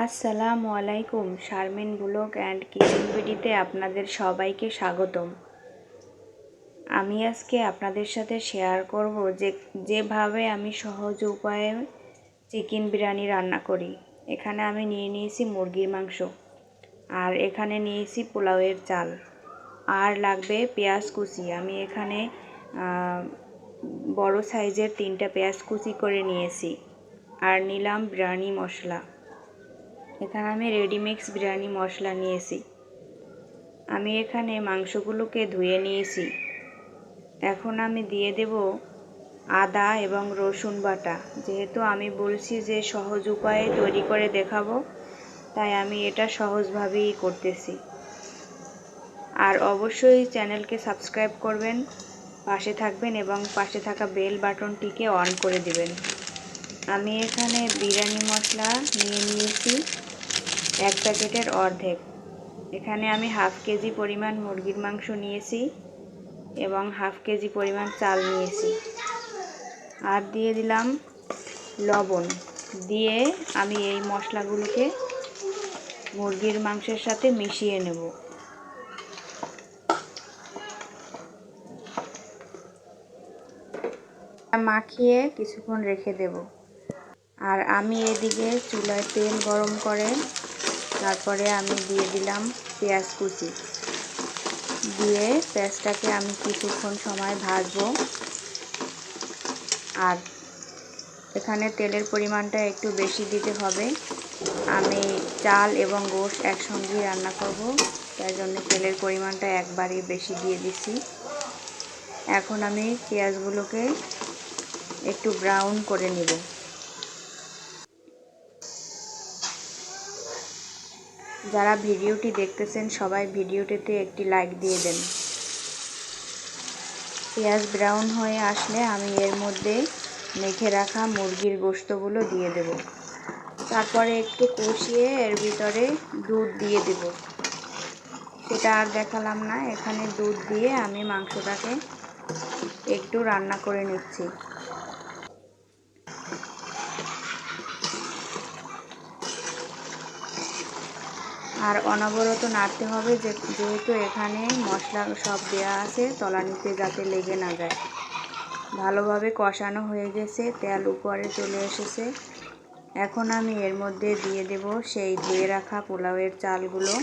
আসসালামু আলাইকুম। Sharmin blog and kitchen ভিডিওতে আপনাদের সবাইকে স্বাগতম। আমি আজকে আপনাদের সাথে শেয়ার করব যেভাবে আমি সহজ উপায়ে চিকেন বিরিয়ানি রান্না করি। এখানে আমি নিয়েছি মুরগির মাংস, আর এখানে নিয়েছি পোলাওয়ের চাল, আর লাগবে পেঁয়াজ কুচি। আমি এখানে বড় সাইজের 3টা পেঁয়াজ কুচি করে নিয়েছি, আর নিলাম বিরিয়ানি মশলা। এখানে আমি রেডিমিক্স বিরিয়ানি মশলা নিয়েছি। আমি এখানে মাংসগুলোকে ধুয়ে নিয়েছি। এখন আমি দিয়ে দেব আদা এবং রসুন বাটা। যেহেতু আমি বলছি যে সহজ উপায়ে তৈরি করে দেখাবো, তাই আমি এটা সহজভাবেই করতেছি। আর অবশ্যই চ্যানেলকে সাবস্ক্রাইব করবেন, পাশে থাকবেন এবং পাশে থাকা বেল বাটনটিকে অন করে দিবেন। আমি এখানে বিরিয়ানি মশলা নিয়েছি 1 প্যাকেটের অর্ধেক। এখানে আমি হাফ কেজি পরিমাণ মুরগির মাংস নিয়েছি এবং হাফ কেজি পরিমাণ চাল নিয়েছি। আর দিয়ে দিলাম লবণ। দিয়ে আমি এই মশলাগুলোকে মুরগির মাংসের সাথে মিশিয়ে নেব। মাখিয়ে কিছুক্ষণ রেখে দেব। আর আমি এদিকে চুলায় তেল গরম করে তারপরে আমি দিয়ে দিলাম পেঁয়াজ কুচি। দিয়ে পেঁয়াজটাকে আমি কিছুক্ষণ সময় ভাজবো। আর এখানে তেলের পরিমাণটা একটু বেশি দিতে হবে। আমি চাল এবং গোশত একসঙ্গে রান্না করব, তাই জন্য তেলের পরিমাণটা একবারই বেশি দিয়ে দিচ্ছি। এখন আমি পেঁয়াজগুলোকে একটু ব্রাউন করে নেব। যারা ভিডিওটি দেখতেছেন সবাই ভিডিওটিতে একটি লাইক দিয়ে দেন। পেঁয়াজ ব্রাউন হয়ে আসলে আমি এর মধ্যে মেখে রাখা মুরগির গোশতগুলো দিয়ে দেব। তারপরে একটু কষিয়ে এর ভিতরে দুধ দিয়ে দেব। সেটা আর দেখালাম না। এখানে দুধ দিয়ে আমি মাংসটাকে একটু রান্না করে নিচ্ছি। আর অনবরত নাড়তে হবে, যেহেতু এখানে মশলা সব দেওয়া আছে, তলানিতে যাতে লেগে না যায়। ভালোভাবে কষানো হয়ে গেছে, তেল উপরে চলে এসেছে। এখন আমি এর মধ্যে দিয়ে দেব সেই ধুয়ে রাখা পোলাওয়ের চালগুলো।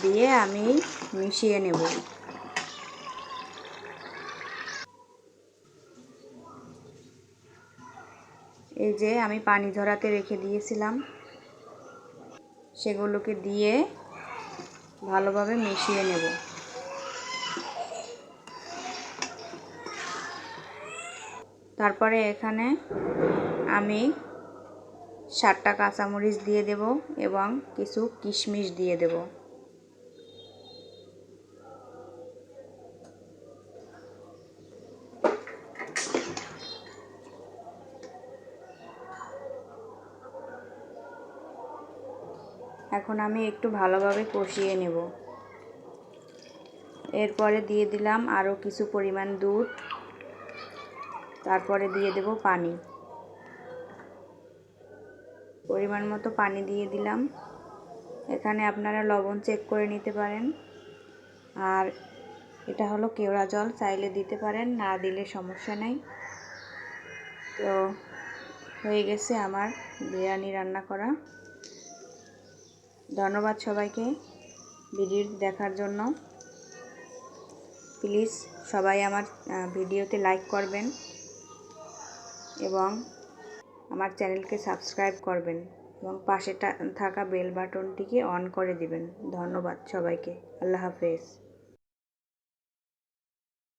দিয়ে আমি মিশিয়ে নেব। এই যে আমি পানি ঝরাতে রেখে দিয়েছিলাম, সেগুলোকে দিয়ে ভালোভাবে মিশিয়ে নেব। তারপরে এখানে আমি 7টা কাঁচামরিচ দিয়ে দেব এবং কিছু কিশমিশ দিয়ে দেব। এখন আমি একটু ভালোভাবে কষিয়ে নেব। এরপরে দিয়ে দিলাম আরও কিছু পরিমাণ দুধ। তারপরে দিয়ে দেব পানি। পরিমাণ মতো পানি দিয়ে দিলাম। এখানে আপনারা লবণ চেক করে নিতে পারেন। আর এটা হলো কেওড়া জল, চাইলে দিতে পারেন, না দিলে সমস্যা নেই। তো হয়ে গেছে আমার বিরিয়ানি রান্না করা। ধন্যবাদ সবাইকে ভিডিও দেখার জন্য। প্লিজ সবাই আমার ভিডিওতে লাইক করবেন এবং আমার চ্যানেলকে সাবস্ক্রাইব করবেন এবং পাশে থাকা বেল বাটনটিকে অন করে দিবেন। ধন্যবাদ সবাইকে। আল্লাহ হাফেজ।